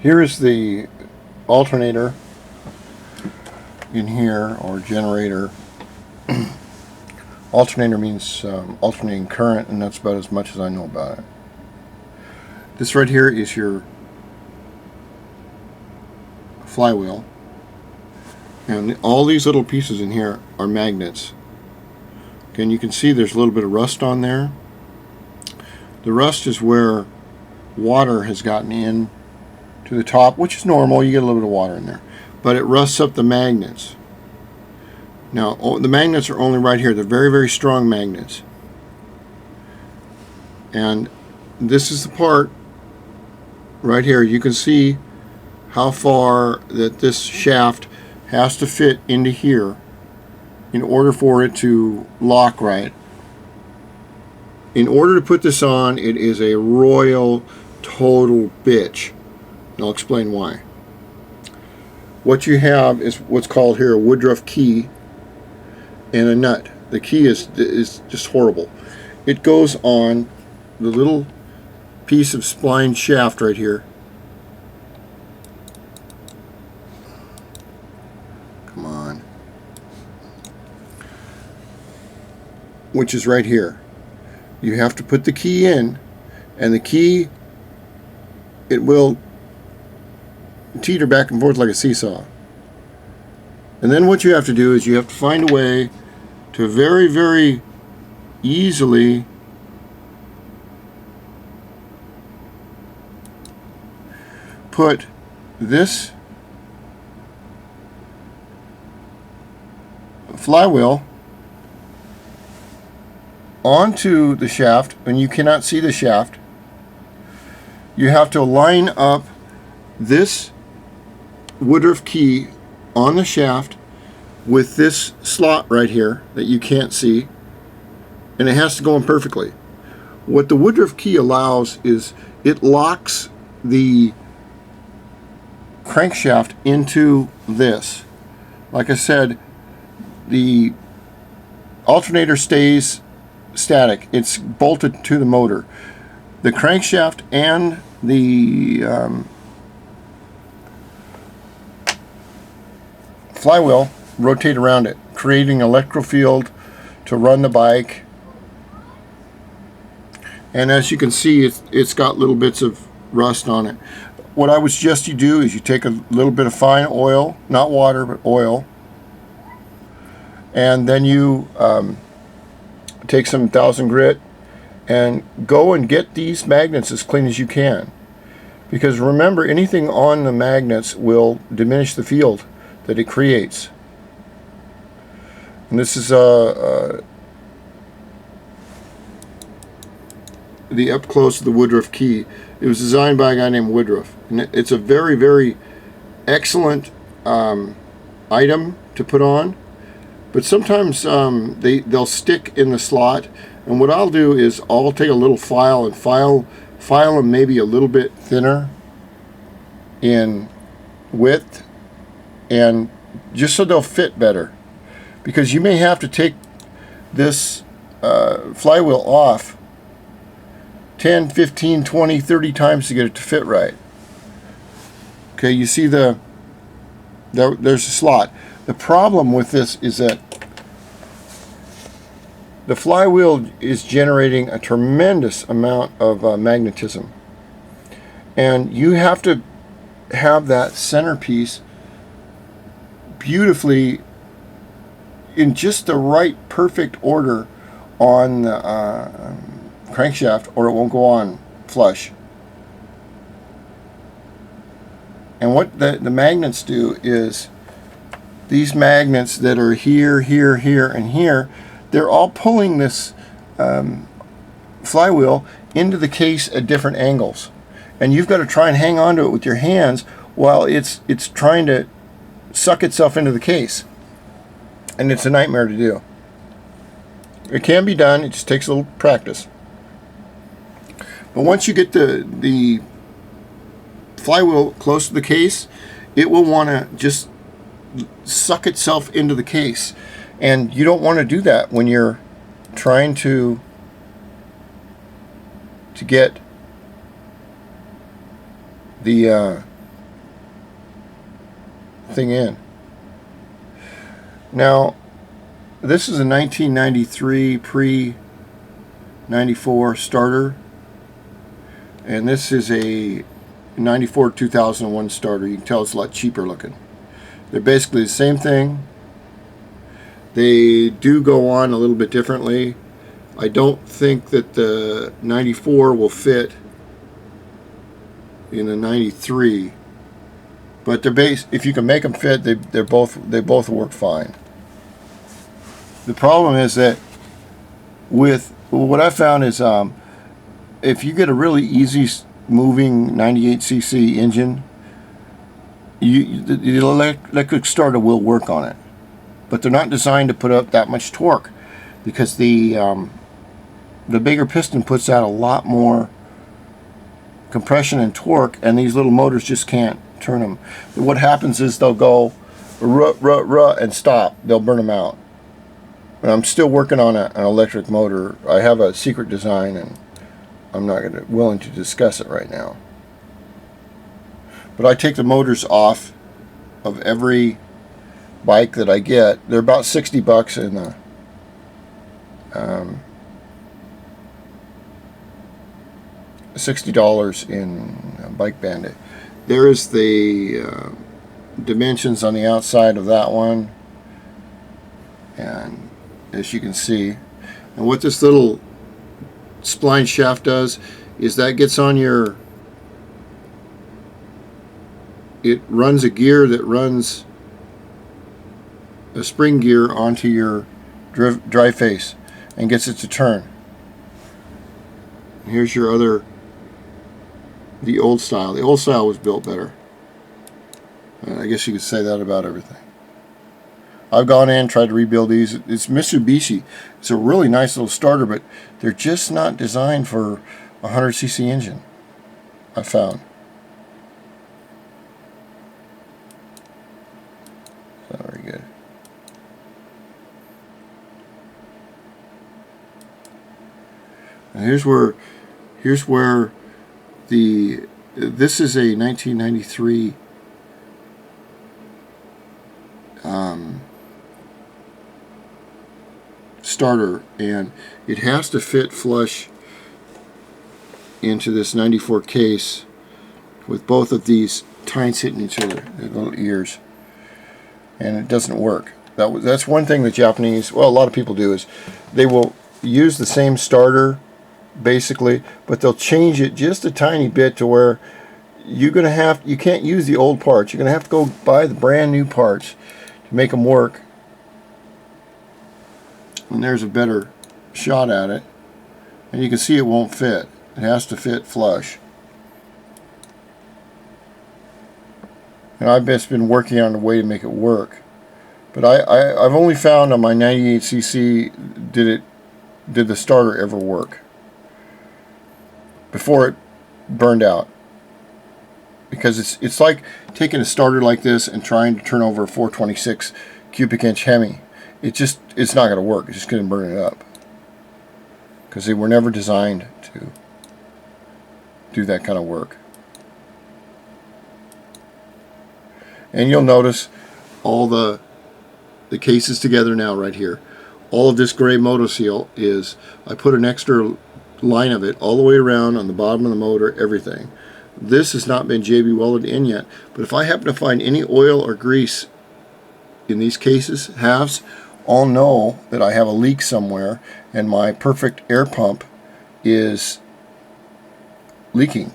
Here is the alternator in here, or generator. Alternator means alternating current, and that's about as much as I know about it. This right here is your flywheel, and all these little pieces in here are magnets. Okay, and you can see there's a little bit of rust on there. The rust is where water has gotten in to the top, which is normal. You get a little bit of water in there, but it rusts up the magnets. Now, the magnets are only right here. They're very, very strong magnets. And this is the part right here. You can see how far that this shaft has to fit into here in order for it to lock right. In order to put this on, it is a royal total bitch. And I'll explain why. What you have is what's called here a Woodruff key and a nut. The key is just horrible. It goes on the little piece of spline shaft right here. Come on. Which is right here. You have to put the key in, and the key, it will teeter back and forth like a seesaw. And then what you have to do is you have to find a way to very, very easily put this flywheel onto the shaft, and you cannot see the shaft. You have to line up this Woodruff key on the shaft with this slot right here that you can't see, and it has to go in perfectly. What the Woodruff key allows is it locks the crankshaft into this. Like I said, the alternator stays static. It's bolted to the motor. The crankshaft and the flywheel rotate around it, creating an electrical field to run the bike. And as you can see, it's got little bits of rust on it. What I would suggest you do is you take a little bit of fine oil, not water, but oil, and then you take some 1000 grit and go and get these magnets as clean as you can. Because remember, anything on the magnets will diminish the field that it creates. And this is the up close of the Woodruff key. It was designed by a guy named Woodruff, and it's a very, very excellent item to put on. But sometimes they'll stick in the slot, and what I'll do is I'll take a little file and file them maybe a little bit thinner in width, and just so they'll fit better. Because you may have to take this flywheel off 10, 15, 20, 30 times to get it to fit right. Okay, you see there's a slot. The problem with this is that the flywheel is generating a tremendous amount of magnetism. And you have to have that centerpiece beautifully in just the right, perfect order on the crankshaft, or it won't go on flush. And what the magnets do is, these magnets that are here, here, here, and here, they're all pulling this flywheel into the case at different angles. And you've got to try and hang on to it with your hands while it's trying to suck itself into the case. And it's a nightmare to do. It can be done, it just takes a little practice. But once you get the flywheel close to the case, it will want to just suck itself into the case. And you don't want to do that when you're trying to get the thing in. Now, this is a 1993 pre-94 starter, and this is a 94 2001 starter. You can tell it's a lot cheaper looking. They're basically the same thing. They do go on a little bit differently. I don't think that the 94 will fit in a 93, but they're if you can make them fit, they both work fine. The problem is that with what I found is if you get a really easy moving 98cc engine, the electric starter will work on it, but they're not designed to put up that much torque, because the bigger piston puts out a lot more compression and torque, and these little motors just can't turn them. What happens is they'll go and stop. They'll burn them out. And I'm still working on an electric motor. I have a secret design, and I'm not willing to discuss it right now. But I take the motors off of every bike that I get. They're about $60 in the $60 in Bike Bandit. There is the dimensions on the outside of that one, and as you can see, and what this little spline shaft does is that gets on your, it runs a gear that runs a spring gear onto your drive face and gets it to turn. Here's your other, the old style. The old style was built better. I guess you could say that about everything. I've gone in, tried to rebuild these. It's Mitsubishi. It's a really nice little starter, but they're just not designed for a 100cc engine, I found. Not very good. And here's where this is a 1993 starter, and it has to fit flush into this 94 case with both of these tines hitting each other, the little ears, and it doesn't work. That's one thing the Japanese, well, a lot of people do, is they will use the same starter basically, but they'll change it just a tiny bit to where you can't use the old parts. You're gonna have to go buy the brand new parts to make them work. And there's a better shot at it, and you can see it won't fit. It has to fit flush. And I've just been working on a way to make it work, but I've only found on my 98cc did the starter ever work before it burned out, because it's like taking a starter like this and trying to turn over a 426 cubic inch Hemi. It's not going to work. It's just going to burn it up, because they were never designed to do that kind of work. And you'll notice all the cases together now right here. All of this gray motor seal is, I put an extra line of it all the way around on the bottom of the motor, everything. This has not been JB welded in yet, but if I happen to find any oil or grease in these cases, halves, I'll know that I have a leak somewhere and my perfect air pump is leaking.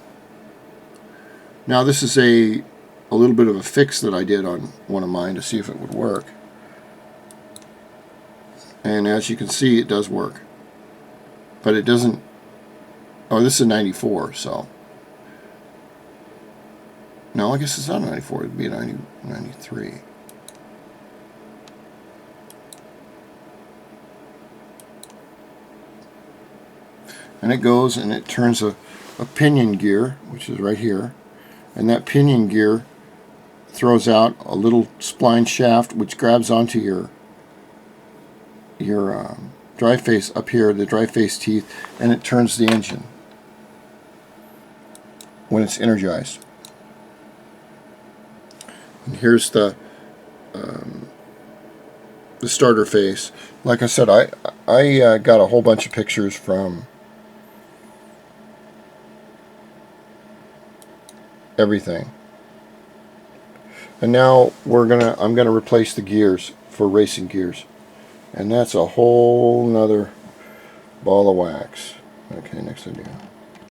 Now this is a little bit of a fix that I did on one of mine to see if it would work. And as you can see, it does work. But it doesn't, oh, this is a 94, so. No, I guess it's not a 94, it'd be a 93. And it goes and it turns a pinion gear, which is right here, and that pinion gear throws out a little spline shaft which grabs onto your drive face up here, the drive face teeth, and it turns the engine when it's energized. And here's the the starter face. Like I said, I got a whole bunch of pictures from everything. And now I'm gonna replace the gears for racing gears. And that's a whole nother ball of wax. Okay, next idea.